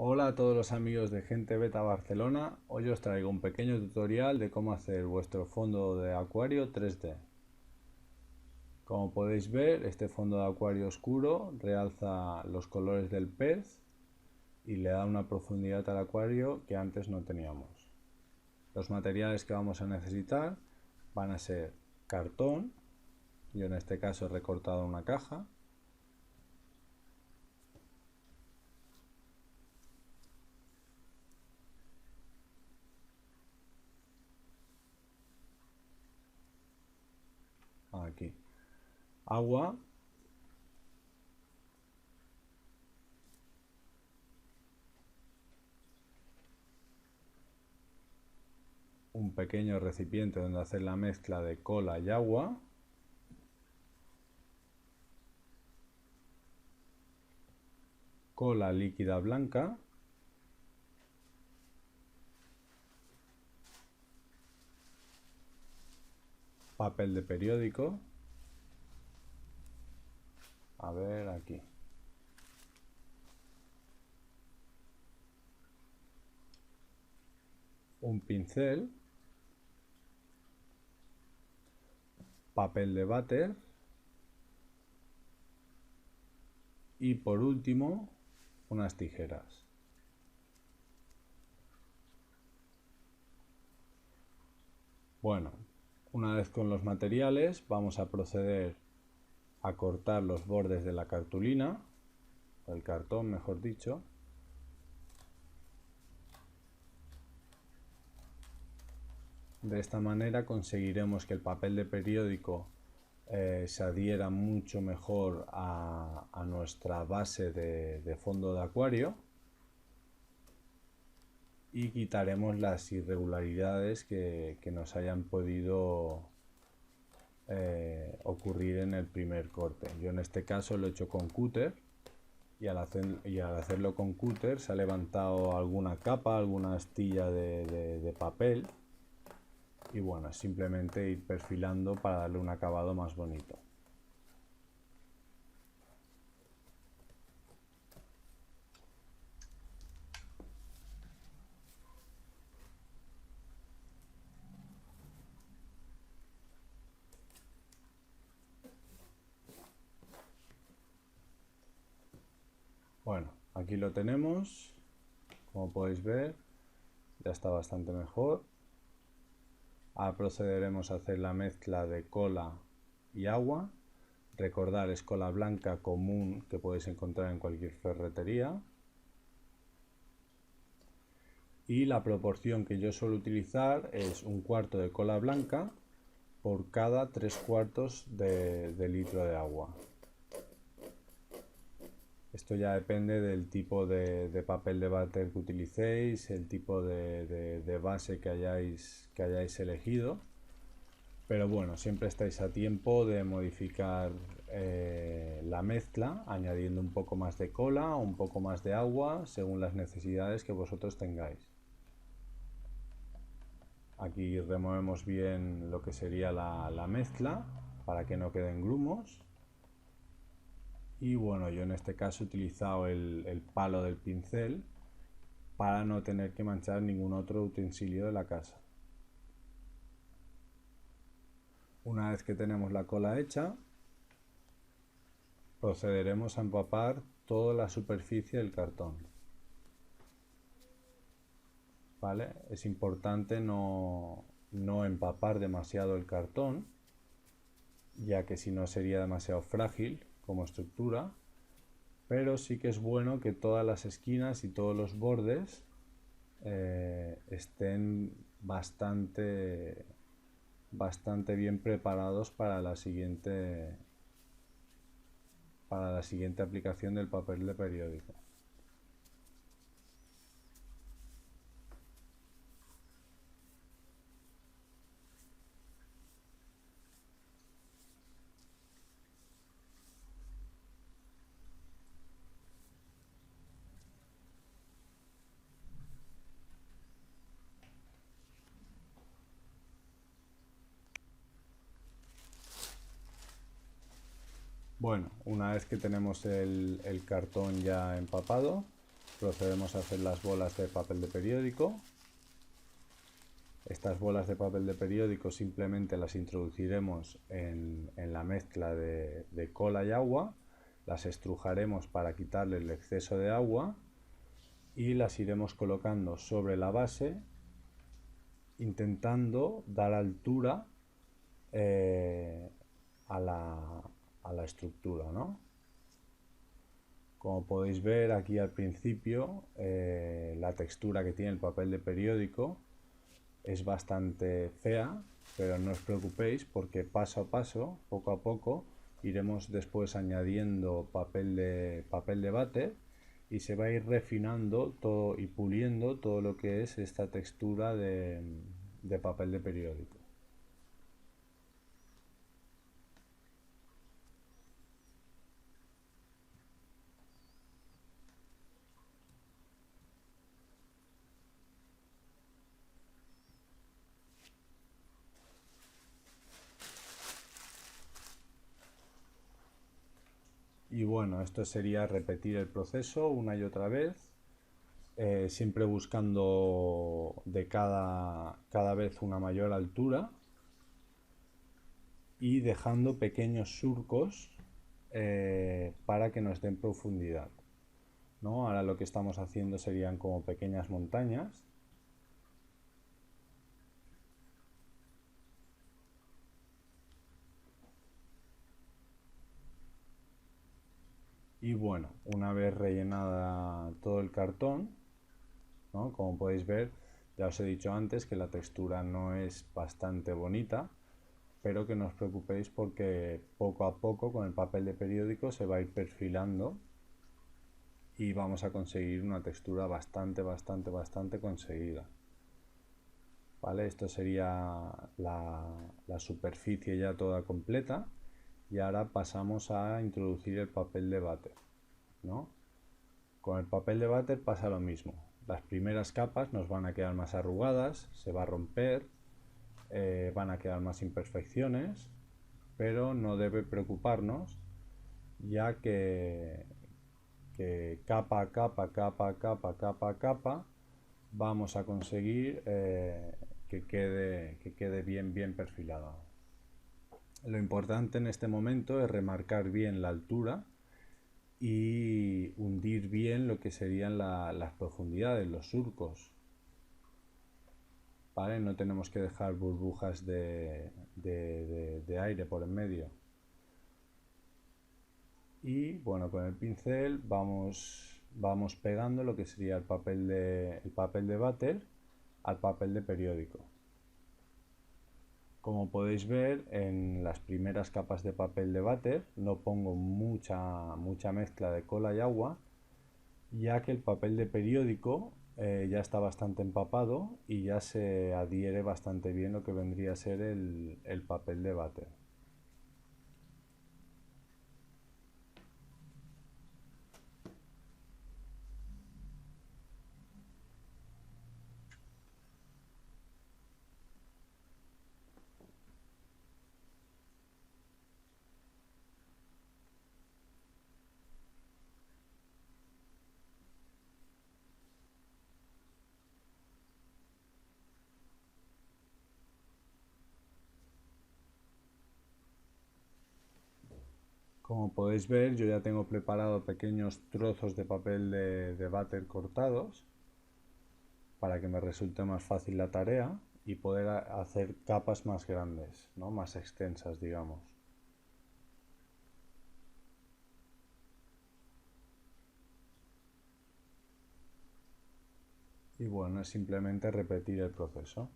Hola a todos los amigos de Gente Beta Barcelona. Hoy os traigo un pequeño tutorial de cómo hacer vuestro fondo de acuario 3D. Como podéis ver, este fondo de acuario oscuro realza los colores del pez y le da una profundidad al acuario que antes no teníamos. Los materiales que vamos a necesitar van a ser cartón, yo en este caso he recortado una caja, aquí, agua, un pequeño recipiente donde hacer la mezcla de cola y agua, cola líquida blanca, papel de periódico, a ver aquí, un pincel, papel de váter y por último unas tijeras. Bueno, una vez con los materiales vamos a proceder a cortar los bordes de la cartulina, el cartón mejor dicho. De esta manera conseguiremos que el papel de periódico se adhiera mucho mejor a nuestra base de fondo de acuario y quitaremos las irregularidades que nos hayan podido ocurrir en el primer corte. Yo en este caso lo he hecho con cúter y al hacerlo con cúter se ha levantado alguna capa, alguna astilla de papel y bueno, simplemente ir perfilando para darle un acabado más bonito. Bueno, aquí lo tenemos, como podéis ver, ya está bastante mejor. Ahora procederemos a hacer la mezcla de cola y agua. Recordar, es cola blanca común que podéis encontrar en cualquier ferretería. Y la proporción que yo suelo utilizar es un cuarto de cola blanca por cada 3/4 de litro de agua. Esto ya depende del tipo de papel de váter que utilicéis, el tipo de base que hayáis elegido. Pero bueno, siempre estáis a tiempo de modificar la mezcla, añadiendo un poco más de cola o un poco más de agua, según las necesidades que vosotros tengáis. Aquí removemos bien lo que sería la mezcla para que no queden grumos. Y bueno, yo en este caso he utilizado el palo del pincel para no tener que manchar ningún otro utensilio de la casa. Una vez que tenemos la cola hecha, procederemos a empapar toda la superficie del cartón. ¿Vale? Es importante no empapar demasiado el cartón, ya que si no sería demasiado frágil como estructura, pero sí que es bueno que todas las esquinas y todos los bordes estén bastante bien preparados para la siguiente aplicación del papel de periódico. Bueno, una vez que tenemos el cartón ya empapado, procedemos a hacer las bolas de papel de periódico. Estas bolas de papel de periódico simplemente las introduciremos en la mezcla de cola y agua, las estrujaremos para quitarle el exceso de agua y las iremos colocando sobre la base, intentando dar altura a la estructura, ¿no? Como podéis ver aquí al principio, la textura que tiene el papel de periódico es bastante fea, pero no os preocupéis porque paso a paso, poco a poco, iremos después añadiendo papel de váter y se va a ir refinando todo y puliendo todo lo que es esta textura de papel de periódico. Y bueno, esto sería repetir el proceso una y otra vez, siempre buscando de cada vez una mayor altura y dejando pequeños surcos para que nos den profundidad, ¿no? Ahora lo que estamos haciendo serían como pequeñas montañas. Y bueno, una vez rellenada todo el cartón, ¿no? Como podéis ver, ya os he dicho antes que la textura no es bastante bonita, pero que no os preocupéis porque poco a poco con el papel de periódico se va a ir perfilando y vamos a conseguir una textura bastante conseguida. ¿Vale? Esto sería la superficie ya toda completa y ahora pasamos a introducir el papel de váter, ¿no? Con el papel de váter pasa lo mismo. Las primeras capas nos van a quedar más arrugadas, se va a romper, van a quedar más imperfecciones, pero no debe preocuparnos ya que capa a capa vamos a conseguir que quede bien perfilada. Lo importante en este momento es remarcar bien la altura y hundir bien lo que serían las profundidades, los surcos. ¿Vale? No tenemos que dejar burbujas de aire por en medio. Y bueno, con el pincel vamos pegando lo que sería el papel de váter al papel de periódico. Como podéis ver, en las primeras capas de papel de váter no pongo mucha mezcla de cola y agua, ya que el papel de periódico ya está bastante empapado y ya se adhiere bastante bien lo que vendría a ser el papel de váter. Como podéis ver, yo ya tengo preparado pequeños trozos de papel de váter cortados para que me resulte más fácil la tarea y poder hacer capas más grandes, ¿no? Más extensas, digamos. Y bueno, es simplemente repetir el proceso.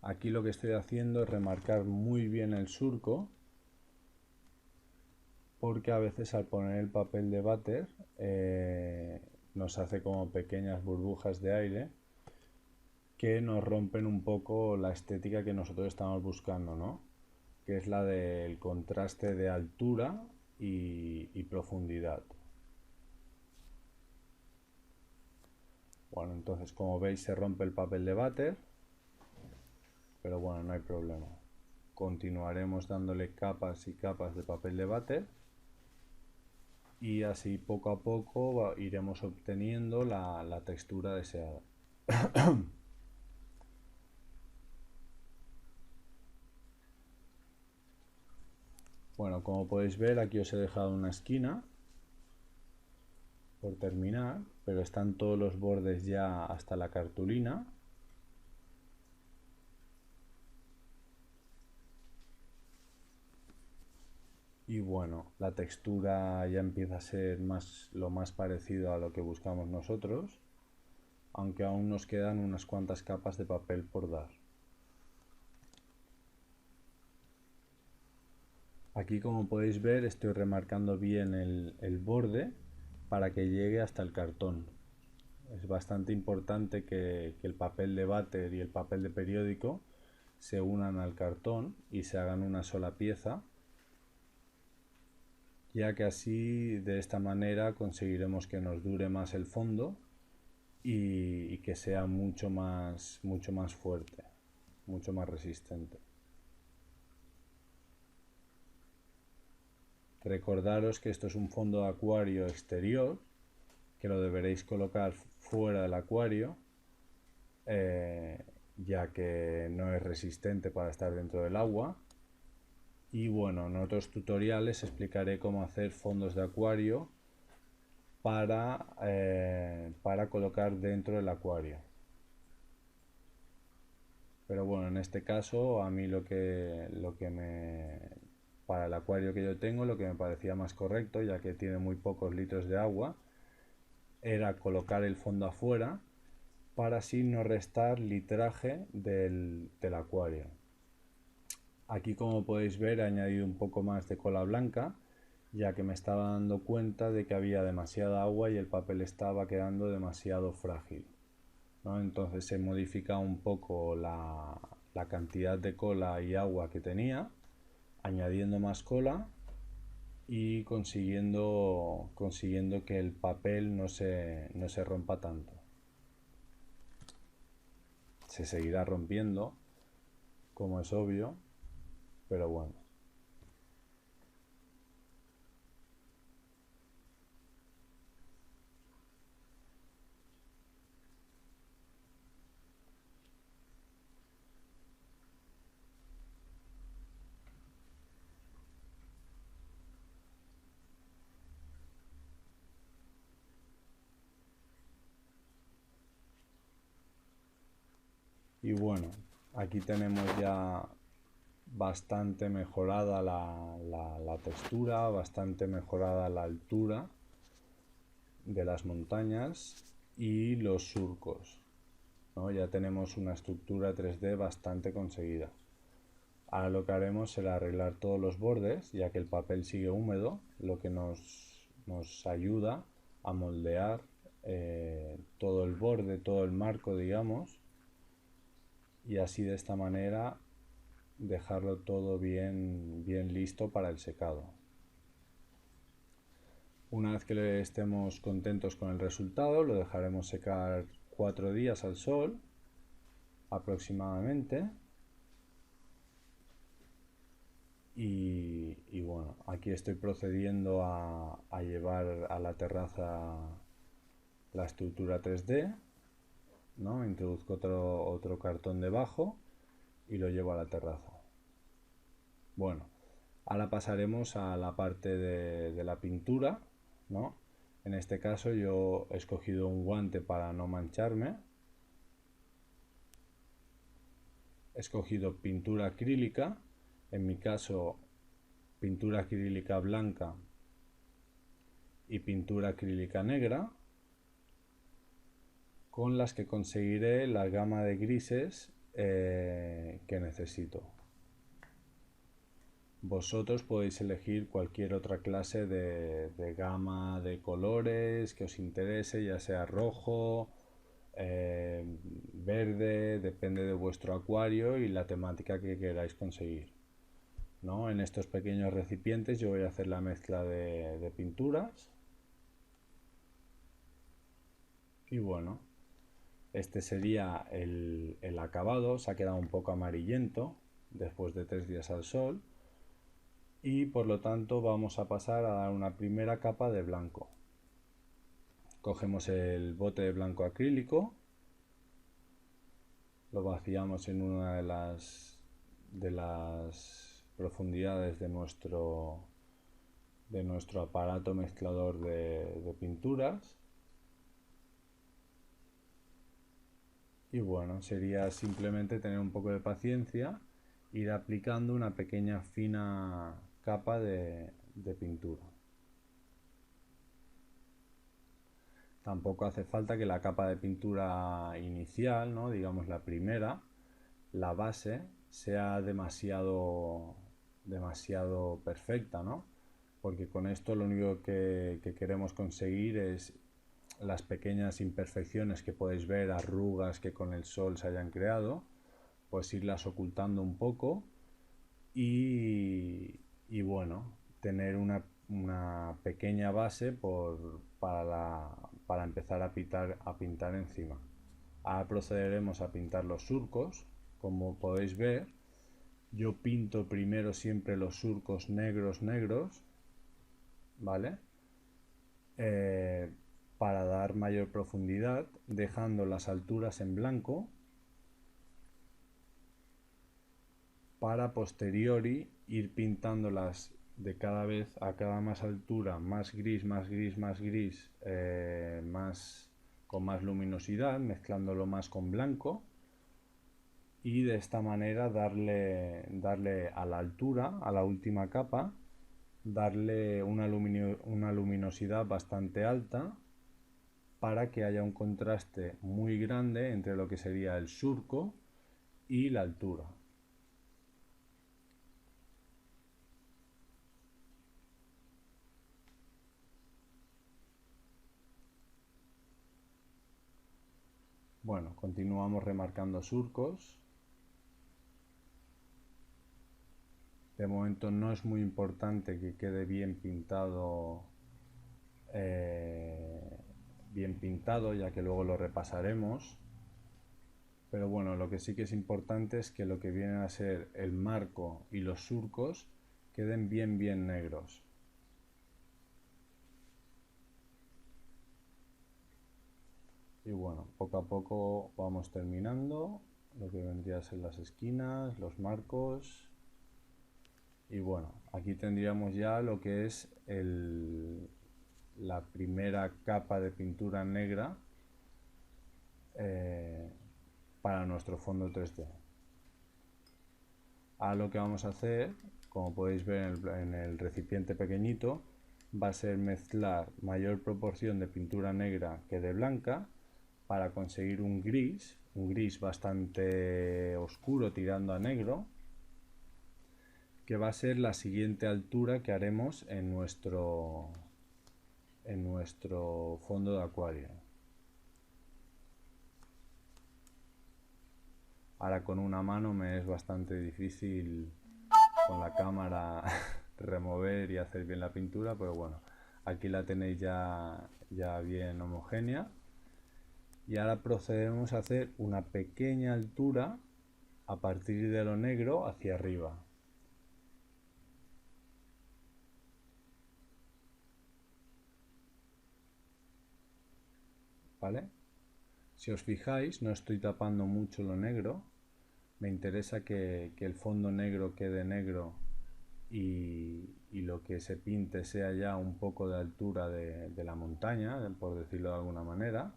Aquí lo que estoy haciendo es remarcar muy bien el surco, porque a veces al poner el papel de váter nos hace como pequeñas burbujas de aire que nos rompen un poco la estética que nosotros estamos buscando, ¿no? Que es la del contraste de altura y profundidad. Bueno, entonces como veis se rompe el papel de váter, pero bueno, no hay problema. Continuaremos dándole capas y capas de papel de váter y así poco a poco iremos obteniendo la textura deseada. Bueno, como podéis ver, aquí os he dejado una esquina por terminar, pero están todos los bordes ya hasta la cartulina. Y bueno, la textura ya empieza a ser lo más parecido a lo que buscamos nosotros, aunque aún nos quedan unas cuantas capas de papel por dar. Aquí, como podéis ver, estoy remarcando bien el borde para que llegue hasta el cartón. Es bastante importante que el papel de váter y el papel de periódico se unan al cartón y se hagan una sola pieza, ya que así de esta manera conseguiremos que nos dure más el fondo y que sea mucho más fuerte, mucho más resistente. Recordaros que esto es un fondo de acuario exterior, que lo deberéis colocar fuera del acuario, ya que no es resistente para estar dentro del agua. Y bueno, en otros tutoriales explicaré cómo hacer fondos de acuario para colocar dentro del acuario. Pero bueno, en este caso a mí para el acuario que yo tengo, lo que me parecía más correcto, ya que tiene muy pocos litros de agua, era colocar el fondo afuera para así no restar litraje del acuario. Aquí, como podéis ver, he añadido un poco más de cola blanca, ya que me estaba dando cuenta de que había demasiada agua y el papel estaba quedando demasiado frágil, ¿no? Entonces he modificado un poco la cantidad de cola y agua que tenía, añadiendo más cola y consiguiendo que el papel no se rompa tanto. Se seguirá rompiendo, como es obvio, pero bueno. Y bueno, aquí tenemos ya bastante mejorada la textura, bastante mejorada la altura de las montañas y los surcos, ¿no? Ya tenemos una estructura 3D bastante conseguida. Ahora lo que haremos será arreglar todos los bordes, ya que el papel sigue húmedo, lo que nos ayuda a moldear todo el borde, todo el marco, digamos, y así de esta manera dejarlo todo bien listo para el secado. Una vez que estemos contentos con el resultado, lo dejaremos secar 4 días al sol aproximadamente. Y bueno, aquí estoy procediendo a llevar a la terraza la estructura 3D, ¿no? Introduzco otro cartón debajo y lo llevo a la terraza. Bueno, ahora pasaremos a la parte de la pintura, ¿no? En este caso yo he escogido un guante para no mancharme. He escogido pintura acrílica, en mi caso pintura acrílica blanca y pintura acrílica negra, con las que conseguiré la gama de grises que necesito. Vosotros podéis elegir cualquier otra clase de gama de colores que os interese, ya sea rojo, verde, depende de vuestro acuario y la temática que queráis conseguir, ¿no? En estos pequeños recipientes yo voy a hacer la mezcla de pinturas. Y bueno, este sería el acabado. Se ha quedado un poco amarillento después de 3 días al sol. Y por lo tanto vamos a pasar a dar una primera capa de blanco. Cogemos el bote de blanco acrílico, lo vaciamos en una de las profundidades de nuestro aparato mezclador de pinturas. Y bueno, sería simplemente tener un poco de paciencia, ir aplicando una pequeña fina capa de pintura. Tampoco hace falta que la capa de pintura inicial, ¿no? Digamos la primera, la base, sea demasiado perfecta, ¿no? Porque con esto lo único que queremos conseguir es las pequeñas imperfecciones que podéis ver, arrugas que con el sol se hayan creado, pues irlas ocultando un poco y bueno, tener una pequeña base para empezar a pintar encima. Ahora procederemos a pintar los surcos. Como podéis ver, yo pinto primero siempre los surcos negros, ¿vale? Para dar mayor profundidad, dejando las alturas en blanco para posteriori ir pintándolas de cada vez a cada más altura, más gris, con más luminosidad, mezclándolo más con blanco, y de esta manera darle a la altura, a la última capa, darle una luminosidad bastante alta para que haya un contraste muy grande entre lo que sería el surco y la altura. Bueno, continuamos remarcando surcos. De momento no es muy importante que quede bien pintado, ya que luego lo repasaremos. Pero bueno, lo que sí que es importante es que lo que viene a ser el marco y los surcos queden bien negros. Y bueno, poco a poco vamos terminando lo que vendría a ser las esquinas, los marcos. Y bueno, aquí tendríamos ya lo que es la primera capa de pintura negra para nuestro fondo 3D. Ahora lo que vamos a hacer, como podéis ver en el recipiente pequeñito, va a ser mezclar mayor proporción de pintura negra que de blanca para conseguir un gris bastante oscuro tirando a negro, que va a ser la siguiente altura que haremos en nuestro fondo de acuario. Ahora con una mano me es bastante difícil con la cámara remover y hacer bien la pintura, pero bueno, aquí la tenéis ya bien homogénea. Y ahora procedemos a hacer una pequeña altura a partir de lo negro hacia arriba. ¿Vale? Si os fijáis, no estoy tapando mucho lo negro. Me interesa que el fondo negro quede negro y lo que se pinte sea ya un poco de altura de la montaña, por decirlo de alguna manera.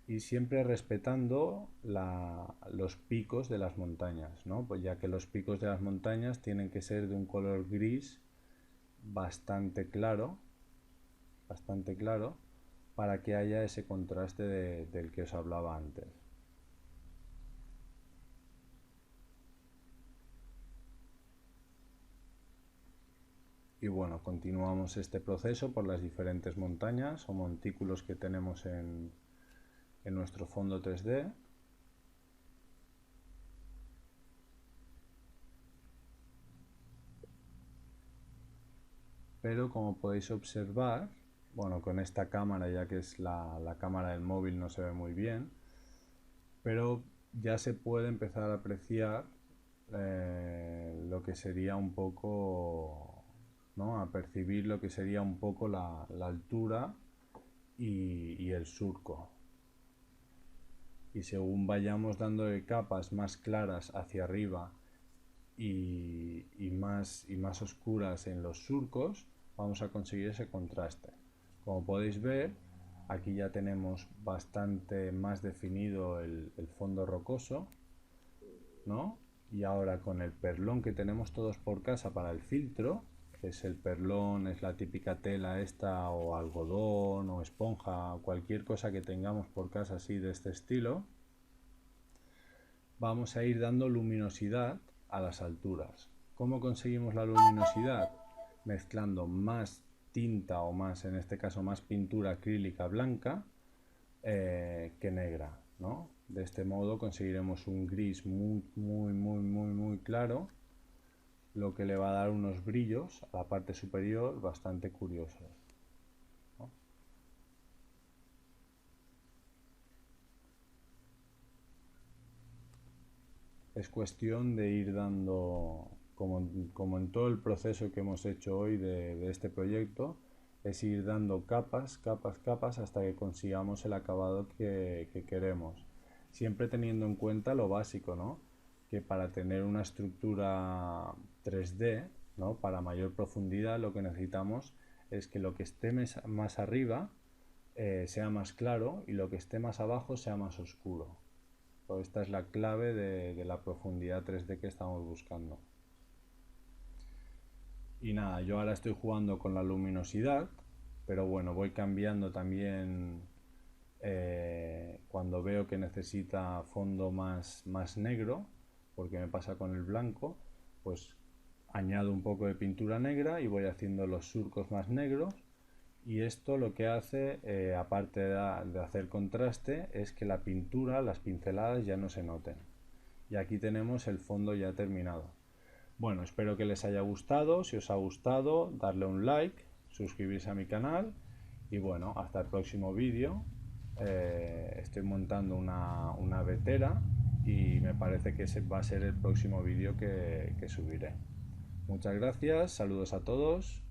Y siempre respetando los picos de las montañas, ¿no? Pues ya que los picos de las montañas tienen que ser de un color gris bastante claro, para que haya ese contraste del que os hablaba antes. Y bueno, continuamos este proceso por las diferentes montañas o montículos que tenemos en nuestro fondo 3D. Pero como podéis observar, bueno, con esta cámara, ya que es la cámara del móvil, no se ve muy bien, pero ya se puede empezar a apreciar lo que sería un poco, ¿no? A percibir lo que sería un poco la altura y el surco. Y según vayamos dándole capas más claras hacia arriba y más oscuras en los surcos, vamos a conseguir ese contraste. Como podéis ver, aquí ya tenemos bastante más definido el fondo rocoso, ¿no? Y ahora con el perlón que tenemos todos por casa para el filtro, que es el perlón, es la típica tela esta, o algodón, o esponja, cualquier cosa que tengamos por casa así de este estilo, vamos a ir dando luminosidad a las alturas. ¿Cómo conseguimos la luminosidad? Mezclando más tinta o más, en este caso, más pintura acrílica blanca que negra, ¿no? De este modo conseguiremos un gris muy claro, lo que le va a dar unos brillos a la parte superior bastante curiosos, ¿no? Es cuestión de ir dando, como en todo el proceso que hemos hecho hoy de este proyecto, es ir dando capas hasta que consigamos el acabado que queremos. Siempre teniendo en cuenta lo básico, ¿no? Que para tener una estructura 3D, ¿no? Para mayor profundidad, lo que necesitamos es que lo que esté más arriba sea más claro y lo que esté más abajo sea más oscuro. Pues esta es la clave de la profundidad 3D que estamos buscando. Y nada, yo ahora estoy jugando con la luminosidad, pero bueno, voy cambiando también cuando veo que necesita fondo más negro, porque me pasa con el blanco, pues añado un poco de pintura negra y voy haciendo los surcos más negros. Y esto lo que hace, aparte de hacer contraste, es que la pintura, las pinceladas ya no se noten. Y aquí tenemos el fondo ya terminado. Bueno, espero que les haya gustado. Si os ha gustado, darle un like, suscribirse a mi canal y bueno, hasta el próximo vídeo. Estoy montando una vetera y me parece que ese va a ser el próximo vídeo que subiré. Muchas gracias, saludos a todos.